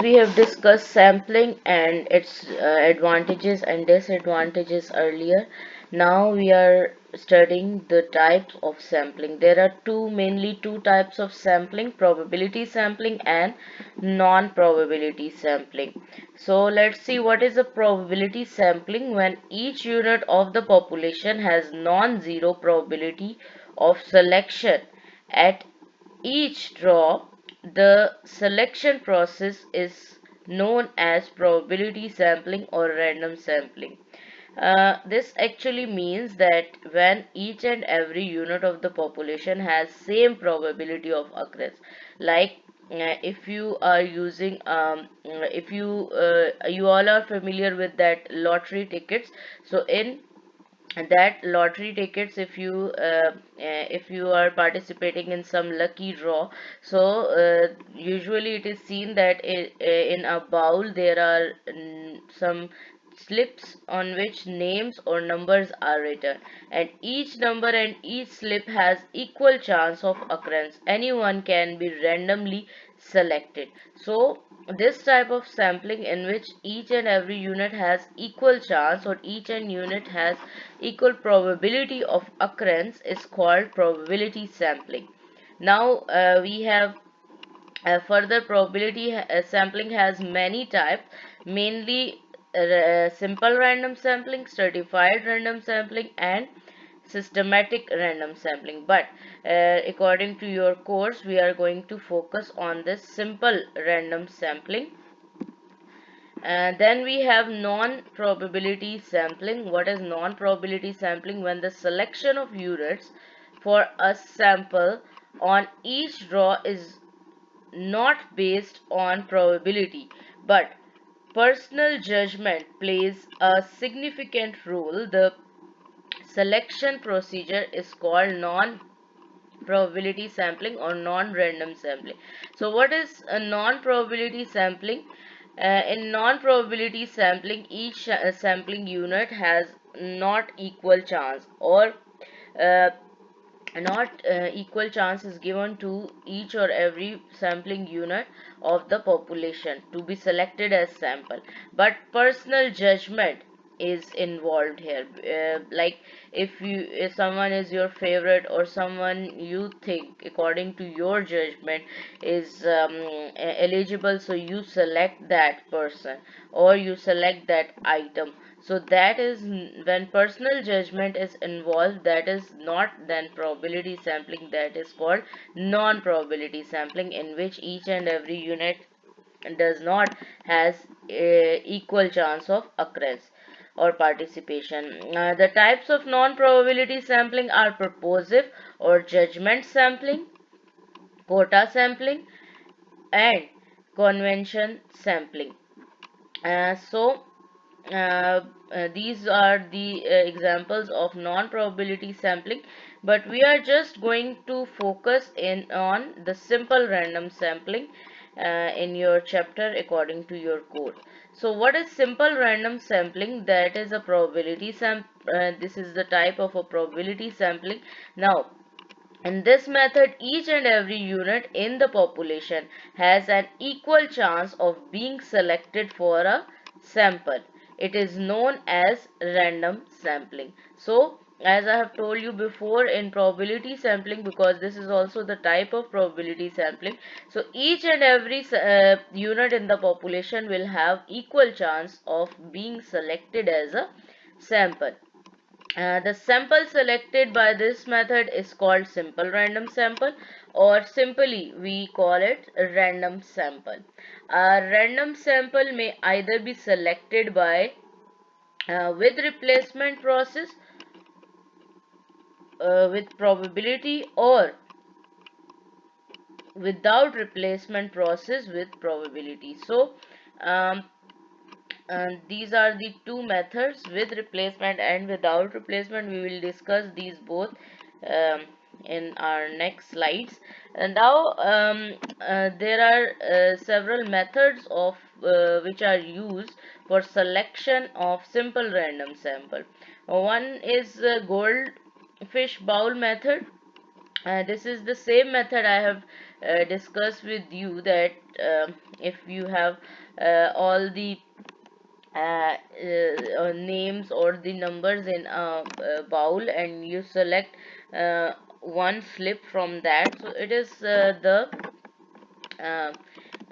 We have discussed sampling and its advantages and disadvantages earlier. Now we are studying the types of sampling. There are mainly two types of sampling: probability sampling and non-probability sampling. So let's see what is a probability sampling. When each unit of the population has non-zero probability of selection at each draw, the selection process is known as probability sampling or random sampling. This actually means that when each and every unit of the population has same probability of occurrence, like if you are using if you all are familiar with that lottery tickets. So in that lottery tickets, if you are participating in some lucky draw, so usually it is seen that in a bowl there are some slips on which names or numbers are written, and each number and each slip has equal chance of occurrence. Anyone can be randomly selected. So this type of sampling in which each and every unit has equal chance, or each and unit has equal probability of occurrence, is called probability sampling. Now we have further probability sampling has many types, mainly simple random sampling, stratified random sampling, and systematic random sampling. But according to your course, we are going to focus on this simple random sampling. Then we have non-probability sampling. What is non-probability sampling? When the selection of units for a sample on each draw is not based on probability, but personal judgment plays a significant role. The selection procedure is called non probability sampling or non-random sampling. So what is a non-probability sampling? In non-probability sampling, each sampling unit has not equal chance, or uh, not equal chance is given to each or every sampling unit of the population to be selected as sample, but personal judgment is involved here. Like if someone is your favorite, or someone you think according to your judgment is eligible, so you select that person or you select that item. So that is when personal judgment is involved, that is not then probability sampling, that is called non probability sampling, in which each and every unit does not has a equal chance of occurrence or participation. The types of non probability sampling are purposive or judgment sampling, quota sampling, and convention sampling. So these are the examples of non-probability sampling, but we are just going to focus in on the simple random sampling in your chapter according to your code. So what is simple random sampling? That is a probability this is the type of a probability sampling. Now in this method, each and every unit in the population has an equal chance of being selected for a sample. It is known as random sampling. So, as I have told you before, in probability sampling, because this is also the type of probability sampling, so each and every unit in the population will have equal chance of being selected as a sample. The sample selected by this method is called simple random sample, or simply we call it a random sample. A random sample may either be selected by with replacement process with probability, or without replacement process with probability. So um, and these are the two methods, with replacement and without replacement. We will discuss these both um, in our next slides. And now there are several methods of which are used for selection of simple random sample. One is goldfish bowl method. This is the same method I have discuss with you that if you have all the names or the numbers in a bowl, and you select one slip from that, so it is the uh,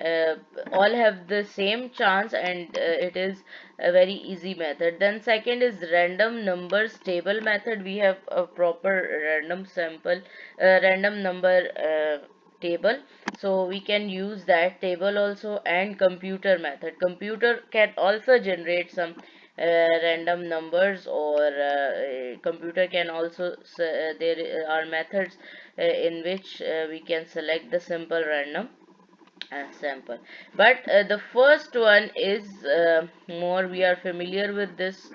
uh, all have the same chance, and it is a very easy method. Then second is random numbers table method. We have a proper random sample random number table, so we can use that table also. And computer method, computer can also generate some random numbers, or computer can also there are methods in which we can select the simple random sample. But the first one is more we are familiar with this,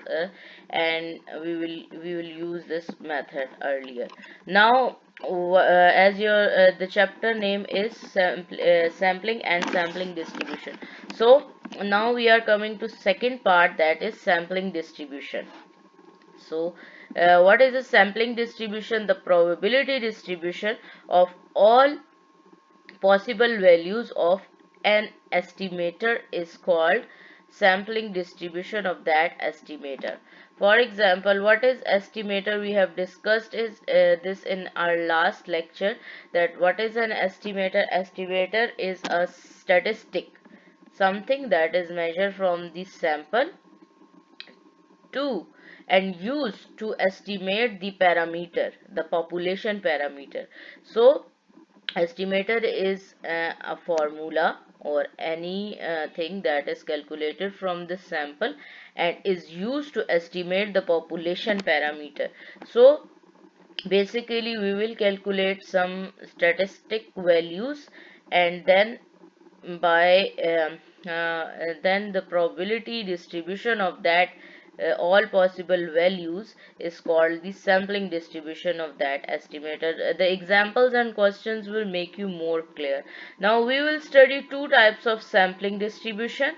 and we will use this method earlier. Now as your the chapter name is sampling and sampling distribution, so now we are coming to second part, that is sampling distribution. So what is a sampling distribution? The probability distribution of all possible values of an estimator is called sampling distribution of that estimator. For example, what is estimator? We have discussed is this in our last lecture, that what is an estimator? Estimator is a statistic, something that is measured from the sample to and used to estimate the parameter, the population parameter. So estimator is a formula or any thing that is calculated from the sample and is used to estimate the population parameter. So basically we will calculate some statistic values, and then by then the probability distribution of that all possible values is called the sampling distribution of that estimator. The examples and questions will make you more clear. Now we will study two types of sampling distribution.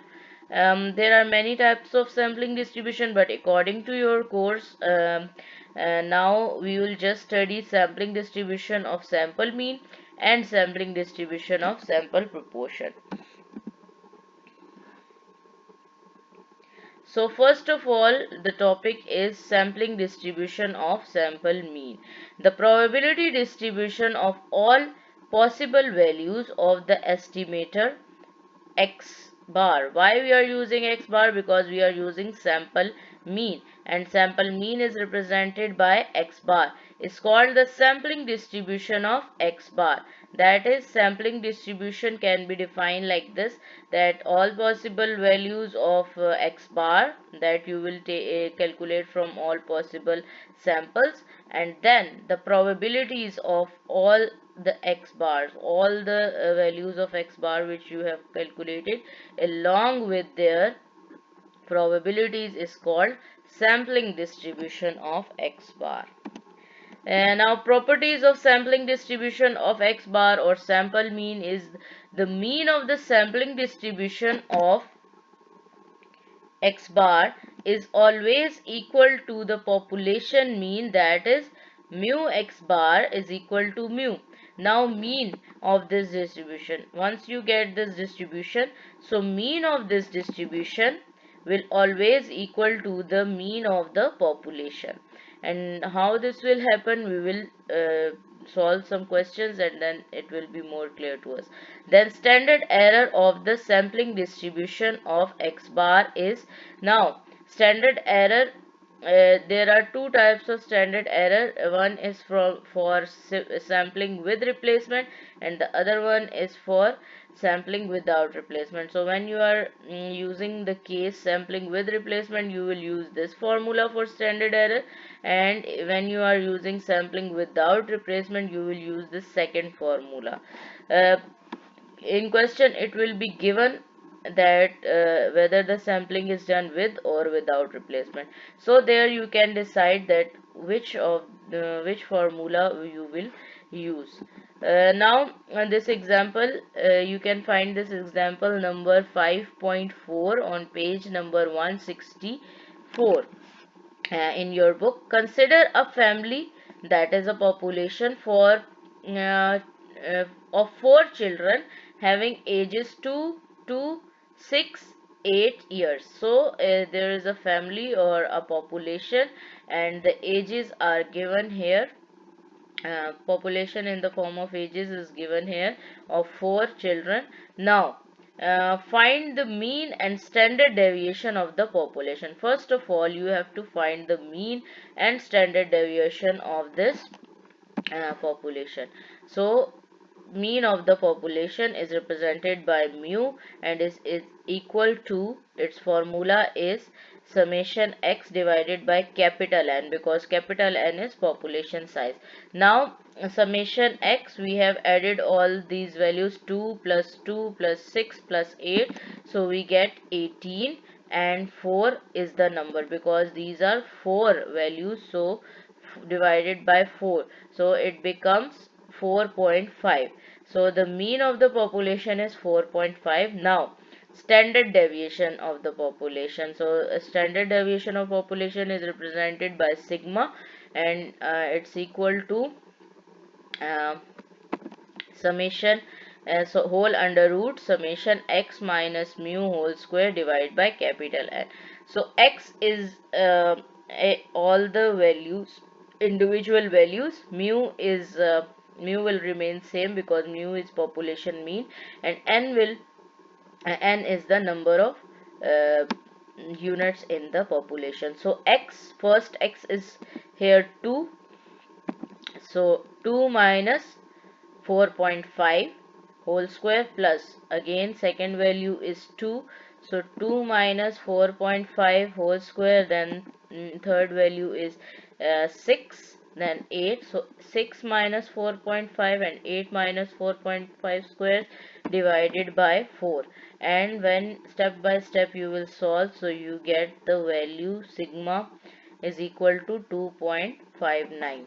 There are many types of sampling distribution, but according to your course, now we will just study sampling distribution of sample mean and sampling distribution of sample proportion. So first of all, the topic is sampling distribution of sample mean. The probability distribution of all possible values of the estimator x bar. Why we are using x bar? Because we are using sample mean, and sample mean is represented by x bar. It's called the sampling distribution of x bar. That is, sampling distribution can be defined like this, that all possible values of x bar that you will calculate from all possible samples, and then the probabilities of all the x bars, all the values of x bar which you have calculated along with their probabilities is called sampling distribution of x bar. And now properties of sampling distribution of x bar or sample mean is the mean of the sampling distribution of x bar is always equal to the population mean, that is mu x bar is equal to mu. Now mean of this distribution, once you get this distribution, so mean of this distribution will always equal to the mean of the population. And how this will happen, we will solve some questions and then it will be more clear to us. Then standard error of the sampling distribution of x bar is, now standard error, there are two types of standard error. One is for sampling with replacement, and the other one is for sampling without replacement. So when you are using the case sampling with replacement, you will use this formula for standard error, and when you are using sampling without replacement, you will use this second formula. uh, in question it will be given that whether the sampling is done with or without replacement, so there you can decide that which formula you will use. Now this example, you can find this example number 5.4 on page number 164 in your book. Consider a family, that is a population for uh, of 4 children having ages 2 to 6, 8 years. So there is a family or a population, and the ages are given here. Population in the form of ages is given here of 4 children. Now find the mean and standard deviation of the population. First of all, you have to find the mean and standard deviation of this population. So mean of the population is represented by mu, and is equal to, its formula is summation x divided by capital N, because capital N is population size. Now summation x, we have added all these values, 2 plus 2 plus 6 plus 8, so we get 18, and 4 is the number because these are 4 values, so divided by 4, so it becomes 4.5. So the mean of the population is 4.5. Now standard deviation of the population, so a standard deviation of population is represented by sigma, and it's equal to uh, summation, so whole under root summation x minus mu whole square divided by capital N. So x is all the values, individual values. Mu will remain same because mu is population mean, and n is the number of uh, units in the population. So x, first x is here 2, so 2 minus 4.5 whole square plus, again second value is 2, so 2 minus 4.5 whole square, then third value is 6, then 8, so 6 minus 4.5 and 8 minus 4.5 square divided by 4, and when step by step you will solve, so you get the value sigma is equal to 2.59.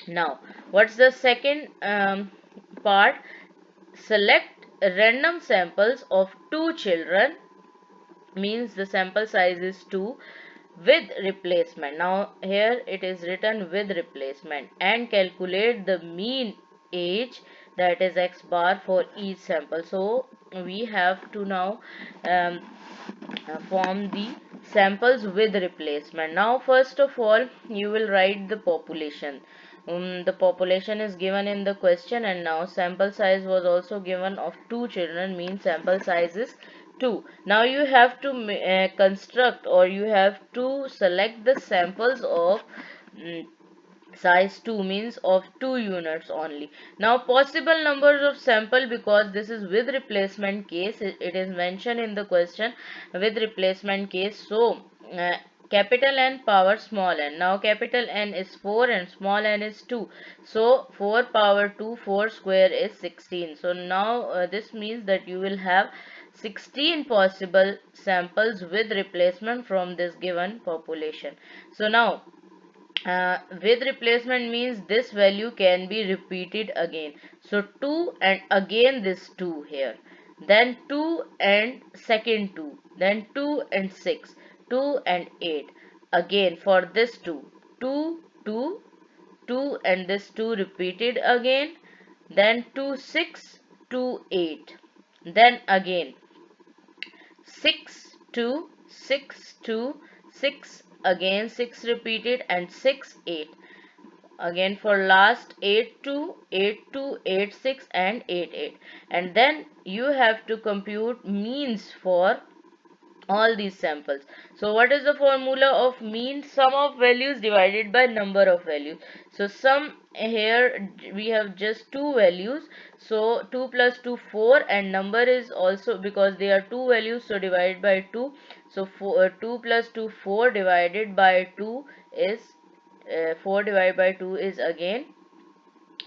Now, what's the second part? Select random samples of 2 children, means the sample size is 2, with replacement. Now here it is written with replacement, and calculate the mean age, that is x bar, for each sample. So we have to now um, form the samples with replacement. Now first of all, you will write the population. The population is given in the question, and now sample size was also given of 2 children, means sample size is 2. Now you have to construct, or you have to select the samples of size 2, means of 2 units only. Now possible numbers of sample, because this is with replacement case, it is mentioned in the question with replacement case. So capital N power small n. Now capital N is 4 and small n is 2, so 4 power 2, 4 square is 16. So now this means that you will have 16 possible samples with replacement from this given population. So now with replacement means this value can be repeated again. So 2 and again this 2 here, then 2 and second 2, then 2 and 6, 2 and 8, again for this 2, 2, 2, 2 and this 2 repeated again, then 2, 6, 2, 8, then again 6, 2, 6, 2, 6, again 6 repeated, and 6, 8, again for last 8, 2, 8, 2, 8, 6, and 8, 8, and then you have to compute means for all these samples. So what is the formula of mean? Sum of values divided by number of values. So sum, here we have just 2 values, so 2 plus 2 4, and number is also, because they are 2 values, so divided by 2, so 2 plus 2 4 divided by 2 is 4 divided by 2 is again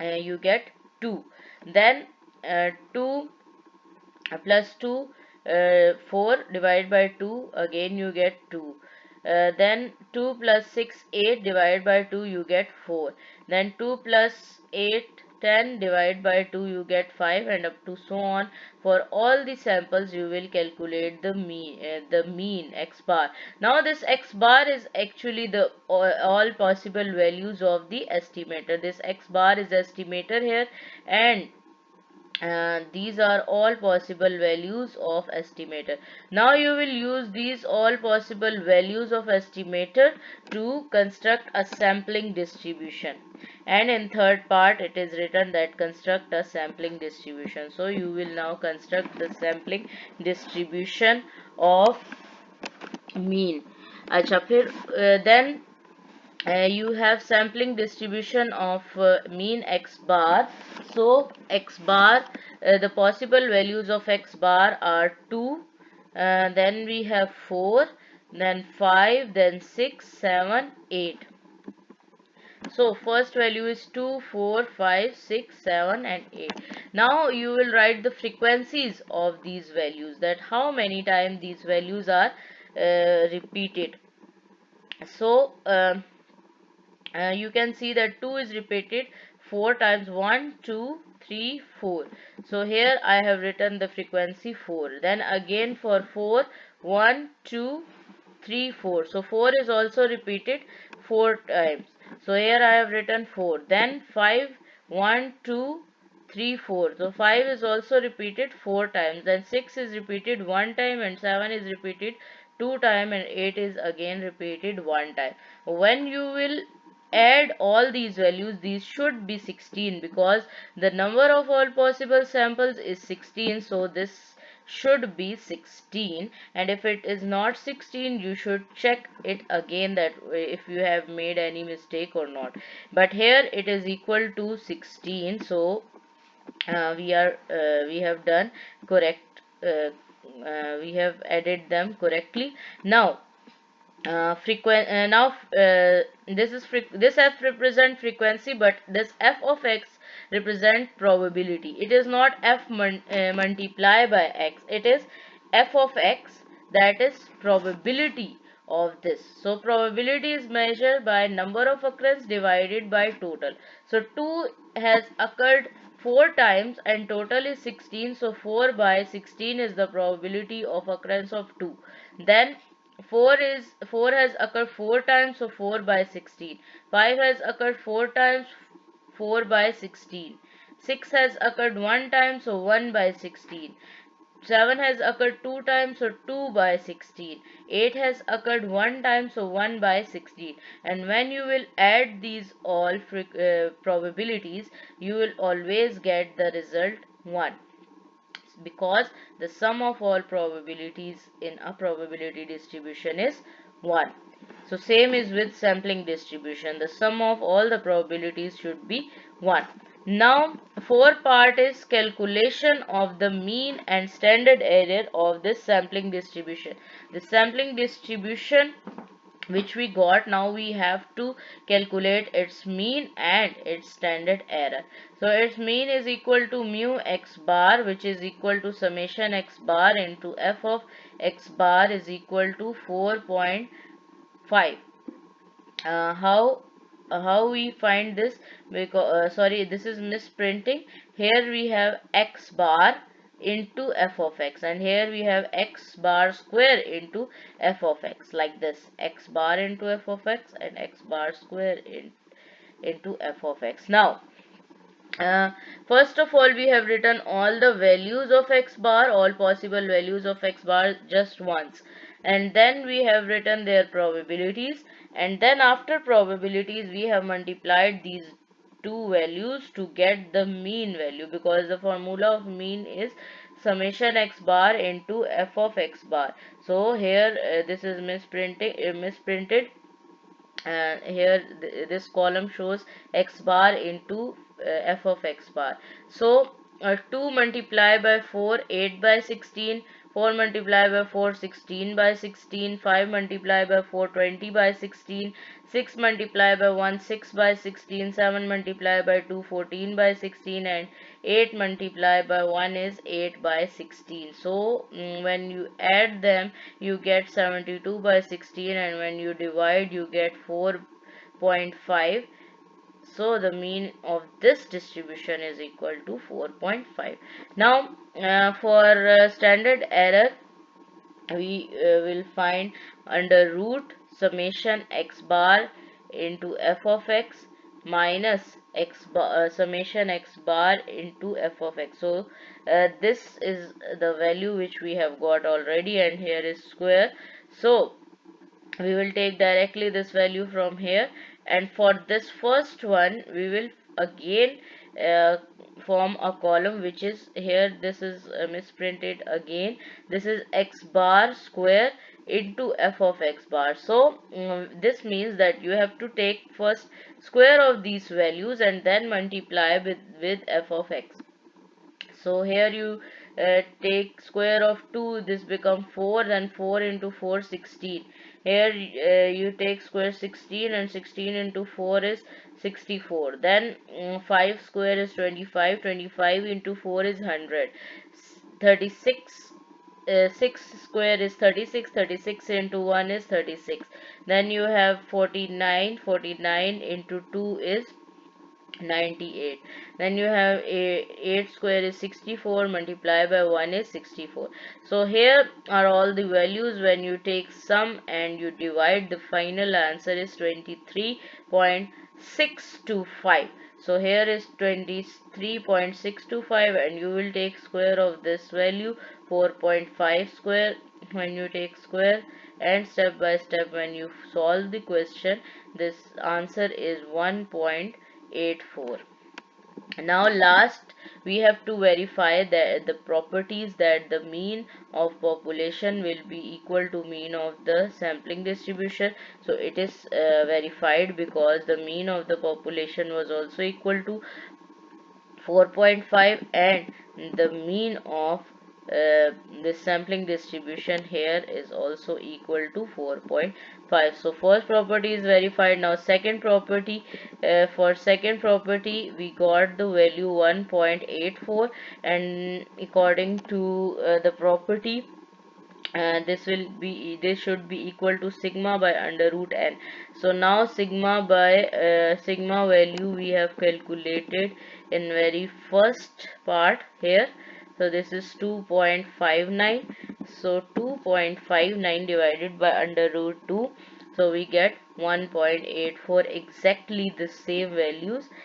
you get 2, then 2 plus 2 4 divided by 2, again you get 2, then 2 plus 6 8 divided by 2 you get 4, then 2 plus 8 10 divide by 2 you get 5, and up to so on. For all the samples you will calculate the mean x bar. Now this x bar is actually the all possible values of the estimator. This x bar is estimator here, and these are all possible values of estimator. Now you will use these all possible values of estimator to construct a sampling distribution, and in third part it is written that construct a sampling distribution. So you will now construct the sampling distribution of mean. अच्छा फिर then you have sampling distribution of mean x bar. So x bar, the possible values of x bar are 2, then we have 4, then 5, then 6, 7, 8. So first value is 2, 4, 5, 6, 7 and 8. Now you will write the frequencies of these values, that how many times these values are repeated. So you can see that 2 is repeated 4 times, 1, 2, 3, 4. So here I have written the frequency 4. Then again for 4, 1, 2, 3, 4. So 4 is also repeated 4 times. So here I have written 4. Then 5, 1, 2, 3, 4. So 5 is also repeated 4 times. Then 6 is repeated 1 time, and 7 is repeated 2 times, and 8 is again repeated 1 time. When you will add all these values, these should be 16, because the number of all possible samples is 16. So this should be 16, and if it is not 16 you should check it again, that if you have made any mistake or not. But here it is equal to 16, so we have done correct, we have added them correctly. Now this f represent frequency, but this f of x represent probability. It is not f multiply by x, it is f of x, that is probability of this. So probability is measured by number of occurrence divided by total. So 2 has occurred 4 times and total is 16, so 4 by 16 is the probability of occurrence of 2. Then 4 has occurred 4 times, so 4 by 16. 5 has occurred 4 times, 4 by 16. 6 has occurred 1 time, so 1 by 16. 7 has occurred 2 times, so 2 by 16. 8 has occurred 1 time, so 1 by 16. And when you will add these all probabilities, you will always get the result 1, because the sum of all probabilities in a probability distribution is 1. So same is with sampling distribution, the sum of all the probabilities should be 1. Now fourth part is calculation of the mean and standard error of this sampling distribution. The sampling distribution which we got, now we have to calculate its mean and its standard error. So its mean is equal to mu x bar, which is equal to summation x bar into f of x bar is equal to 4.5. How we find this? Because sorry, this is misprinting. Here we have x bar into f of x, and here we have x bar square into f of x, like this: x bar into f of x and x bar square into f of x. Now first of all, we have written all the values of x bar, all possible values of x bar just once, and then we have written their probabilities, and then after probabilities we have multiplied these two values to get the mean value, because the formula of mean is summation x bar into f of x bar. So here this is misprinted. Here this column shows x bar into f of x bar. So 2 multiplied by 4, 8 by 16. 4 multiplied by 4, 16 by 16. 5 multiplied by 4, 20 by 16. 6 multiplied by 1, 6 by 16. 7 multiplied by 2, 14 by 16. And 8 multiplied by 1 is 8 by 16. So when you add them you get 72 by 16, and when you divide you get 4.5. So the mean of this distribution is equal to 4.5. Now for standard error, we will find under root summation x bar into f of x minus x bar, summation x bar into f of x. So this is the value which we have got already, and here is square. So we will take directly this value from here, and for this first one we will again uh, form a column, which is here, this is misprinted again, this is x bar square into f of x bar. So this means that you have to take first square of these values and then multiply with f of x. So here you take square of 2, this become 4, then 4 into 4 16. Here you take square 16, and 16 into 4 is 64. Then 5 square is 25, 25 into 4 is 100. 36 6 square is 36, 36 into 1 is 36. Then you have 49, 49 into 2 is 98. Then you have 8 square is 64, multiplied by 1 is 64. So here are all the values. When you take sum and you divide, the final answer is 23.625. So here is 23.625, and you will take square of this value, 4.5 square. When you take square, and step by step when you solve the question, this answer is 1.84. Now last, we have to verify that the properties that the mean of population will be equal to mean of the sampling distribution. So it is verified, because the mean of the population was also equal to 4.5, and the mean of the sampling distribution here is also equal to 4.5. So first property is verified. Now second property, for second property we got the value 1.84, and according to the property, this should be equal to sigma by under root n. So now sigma value we have calculated in very first part here. So this is 2.59. So 2.59 divided by under root 2, so we get 1.84, exactly the same values